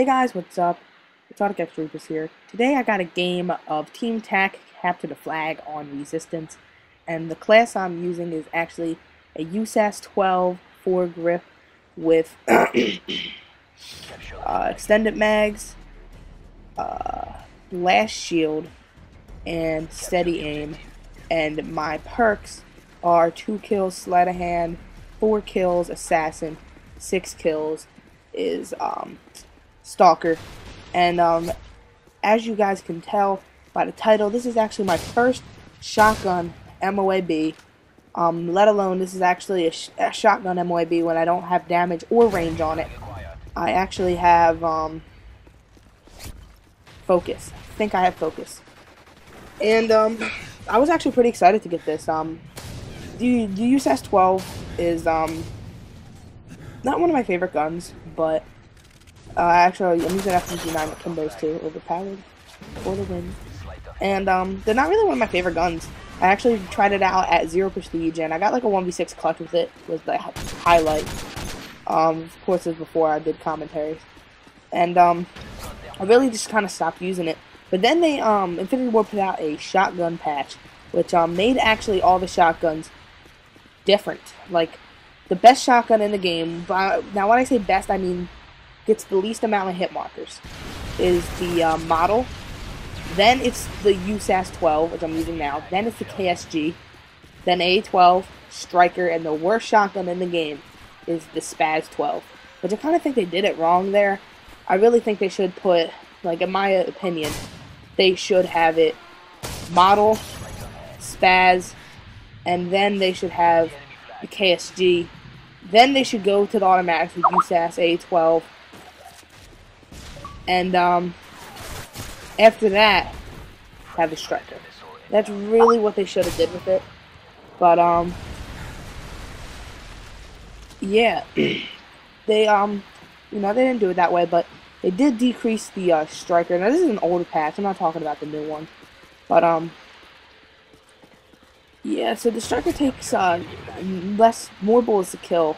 Hey guys, what's up? Exotic X Reapers here. Today I got a game of Team Tac Capture the Flag on Resistance, and the class I'm using is actually a USAS 12 foregrip with extended mags, blast shield, and steady aim. And my perks are 2 kills sleight of hand, 4 kills assassin, 6 kills is stalker. And as you guys can tell by the title, this is actually my first shotgun M.O.A.B. Let alone this is actually a shotgun M.O.A.B. when I don't have damage or range on it. I actually have focus. I think I have focus. And I was actually pretty excited to get this. The USAS 12 is not one of my favorite guns, but actually I'm using FMG9 with Kimbos too, overpowered for the win. And they're not really one of my favorite guns. I actually tried it out at 0 prestige, and I got like a 1v6 clutch with it, was the highlight. Of course, it was before I did commentaries. And I really just kind of stopped using it. But then they, Infinity Ward put out a shotgun patch, which made actually all the shotguns different. Like, the best shotgun in the game, now when I say best, I mean gets the least amount of hit markers, is the model. Then it's the USAS 12, which I'm using now. Then it's the KSG. Then A12, Striker, and the worst shotgun in the game is the Spaz 12. Which I kind of think they did it wrong there. I really think they should put, like, in my opinion, they should have it model, Spaz, and then they should have the KSG. Then they should go to the automatics with USAS A12. And after that, have the Striker. That's really what they should have did with it. But yeah, they you know, they didn't do it that way, but they did decrease the Striker. Now this is an older patch. I'm not talking about the new one, but yeah. So the Striker takes more bullets to kill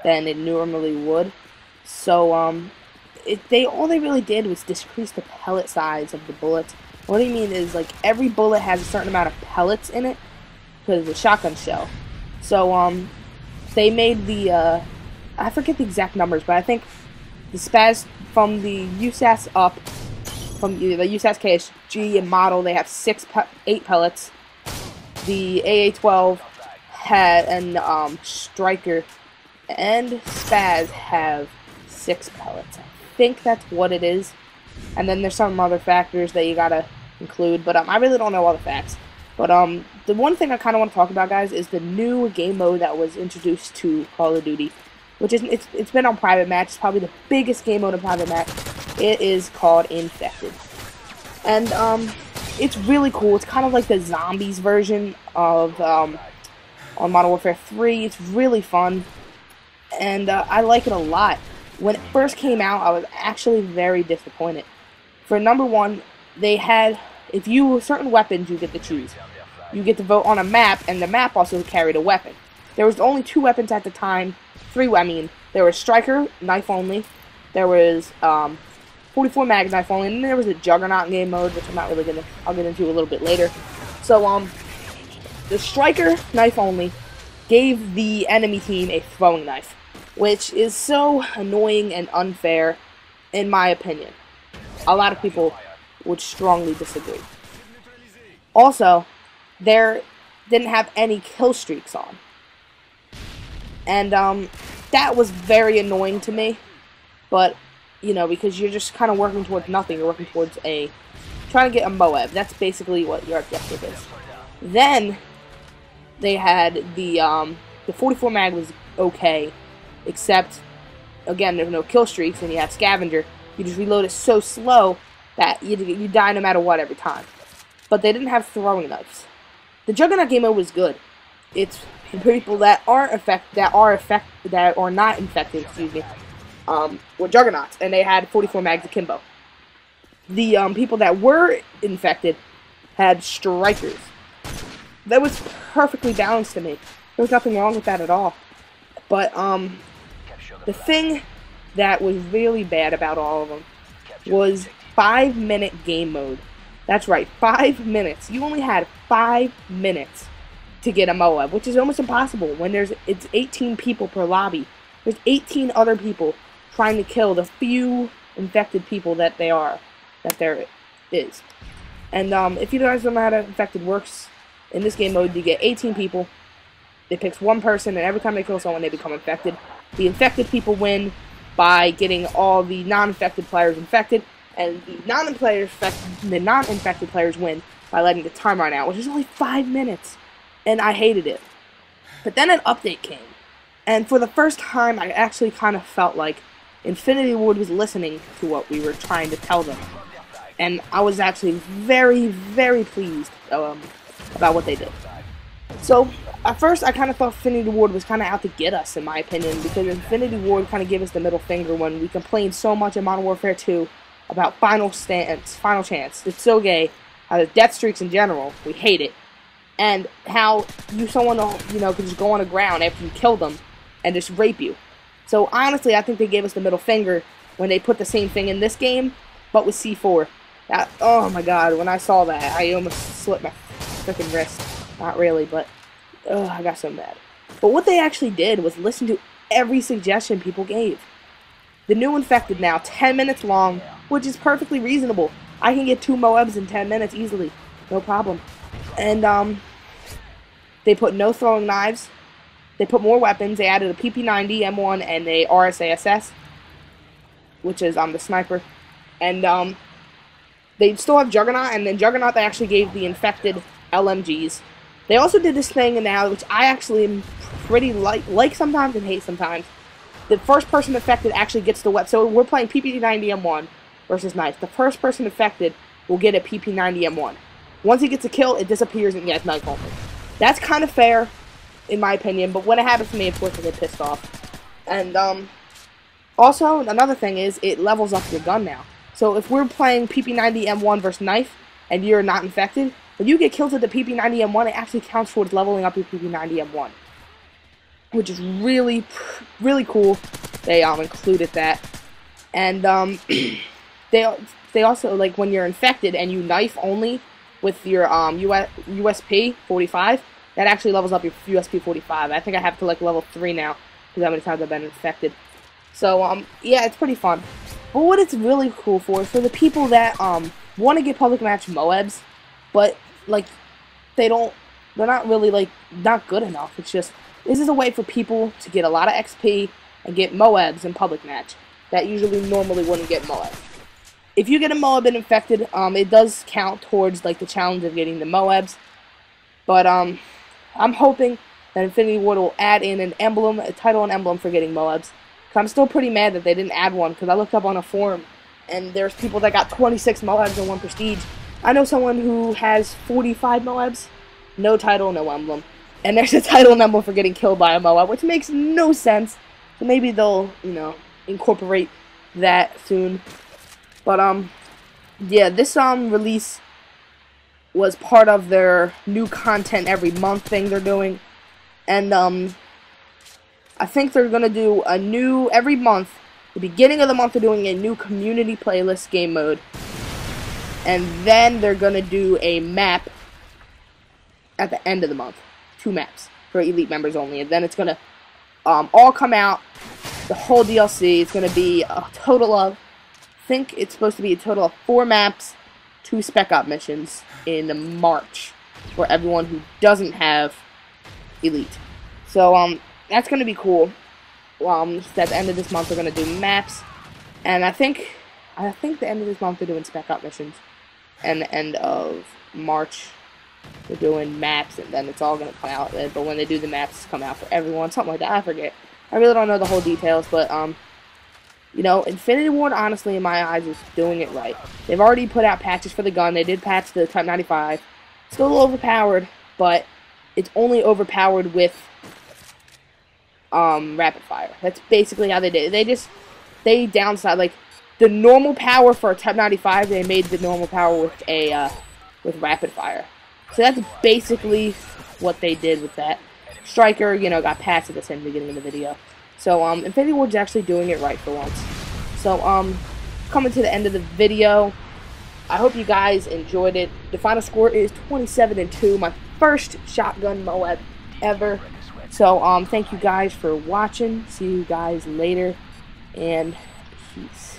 than it normally would. So all they really did was decrease the pellet size of the bullets. What I mean is, like, every bullet has a certain amount of pellets in it because it's a shotgun shell. So they made the I forget the exact numbers, but I think the Spaz from the USAS up, from the USAS KSG and model, they have 8 pellets. The AA-12 and Striker and Spaz have 6 pellets. I think that's what it is. And then there's some other factors that you gotta include, but I really don't know all the facts. But the one thing I kind of want to talk about, guys, is the new game mode that was introduced to Call of Duty, which is it's been on private match. It's probably the biggest game mode in private match. It is called Infected, and it's really cool. It's kind of like the zombies version of on Modern Warfare 3. It's really fun, and I like it a lot. When it first came out, I was actually very disappointed. For number one, they had, if you certain weapons you get to choose. You get to vote on a map, and the map also carried a weapon. There was only 2 weapons at the time. 3, I mean, there was Striker, knife only. There was 44 mag, knife only, and then there was a Juggernaut game mode, which I'm not really gonna, I'll get into a little bit later. So the Striker, knife only, gave the enemy team a throwing knife, which is so annoying and unfair, in my opinion. A lot of people would strongly disagree. Also, there didn't have any kill streaks on. And that was very annoying to me. But, you know, because you're just kind of working towards nothing. You're working towards trying to get a M.O.A.B. That's basically what your objective is. Then they had the 44 mag was okay, except, again, there's no kill streaks, and you have Scavenger. You just reload it so slow that you die no matter what every time. But they didn't have throwing knives. The Juggernaut game mode was good. It's for people that are not infected, excuse me, were Juggernauts, and they had 44 mags akimbo. The people that were infected had Strikers. That was perfectly balanced to me. There was nothing wrong with that at all. But the thing that was really bad about all of them was 5-minute game mode. That's right, 5 minutes. You only had 5 minutes to get a M.O.A.B, which is almost impossible when it's 18 people per lobby. There's 18 other people trying to kill the few infected people that there is. And if you guys don't know how infected works, in this game mode you get 18 people. It picks one person, and every time they kill someone, they become infected. The infected people win by getting all the non-infected players infected, and the non-infected players win by letting the time run out, which is only 5 minutes. And I hated it. But then an update came, and for the first time, I actually kind of felt like Infinity Ward was listening to what we were trying to tell them. And I was actually very, very pleased about what they did. So, at first, I kind of thought Infinity Ward was kind of out to get us, in my opinion, because Infinity Ward kind of gave us the middle finger when we complained so much in Modern Warfare 2 about Final Chance. It's so gay. The death streaks in general, we hate it. And how someone could just go on the ground after you kill them and just rape you. So, honestly, I think they gave us the middle finger when they put the same thing in this game, but with C4. Oh my god, when I saw that, I almost slit my freaking wrist. Not really, but I got so mad. But what they actually did was listen to every suggestion people gave. The new infected now, 10 minutes long, which is perfectly reasonable. I can get 2 M.O.A.Bs in 10 minutes easily. No problem. And, they put no throwing knives. They put more weapons. They added a PP90, M1, and a RSASS, which is, the sniper. And, they still have Juggernaut, and then Juggernaut they actually gave the infected LMGs. They also did this thing now, which I actually am pretty like sometimes and hate sometimes. The first person infected actually gets the weapon. So we're playing PP90 M1 versus knife. The first person infected will get a PP90 M1. Once he gets a kill, it disappears and gets knife only. That's kind of fair, in my opinion, but when it happens to me, of course I get pissed off. And also, another thing is, it levels up your gun now. So if we're playing PP90 M1 versus knife, and you're not infected, when you get killed with the PP90 M1, it actually counts towards leveling up your PP90 M1. Which is really, really cool. They included that. And they also, like, when you're infected and you knife only with your USP 45, that actually levels up your USP 45. I think I have to, like, level 3 now, because how many times I've been infected. So, yeah, it's pretty fun. But what it's really cool for is for the people that want to get public match M.O.A.Bs, but like they're not really like not good enough. It's just this is a way for people to get a lot of XP and get M.O.A.Bs in public match that usually normally wouldn't get M.O.A.B. If you get a M.O.A.B and infected, it does count towards like the challenge of getting the M.O.A.Bs. But I'm hoping that Infinity Ward will add in an emblem, a title and emblem for getting M.O.A.Bs. I'm still pretty mad that they didn't add one, because I looked up on a forum, and there's people that got 26 M.O.A.Bs and 1 prestige. I know someone who has 45 M.O.A.Bs, no title, no emblem. And there's a title and emblem for getting killed by a M.O.A.B, which makes no sense. So maybe they'll, incorporate that soon. But, yeah, this, release was part of their new content every month thing they're doing. And, I think they're going to do a new, every month, the beginning of the month they're doing a new community playlist game mode. And then they're going to do a map at the end of the month. 2 maps for elite members only. And then it's going to all come out, the whole DLC. It's going to be a total of, I think it's supposed to be a total of 4 maps, 2 Spec Op missions in March for everyone who doesn't have elite. So, that's going to be cool. At the end of this month, they're going to do maps. And I think the end of this month, they're doing Spec Op missions. And the end of March, they're doing maps. And then it's all going to come out. But when they do the maps, come out for everyone. Something like that. I forget. I really don't know the whole details. But, Infinity Ward, honestly, in my eyes, is doing it right. They've already put out patches for the gun. They did patch the Type 95. Still a little overpowered. But it's only overpowered with rapid fire. That's basically how they did it. They downside, like, the normal power for a Type 95, they made the normal power with a, with rapid fire. So that's basically what they did with that. Striker, got patched at the same beginning of the video. So Infinity Ward's actually doing it right for once. So coming to the end of the video. I hope you guys enjoyed it. The final score is 27-2, my first shotgun M.O.A.B ever. So thank you guys for watching. See you guys later, and peace.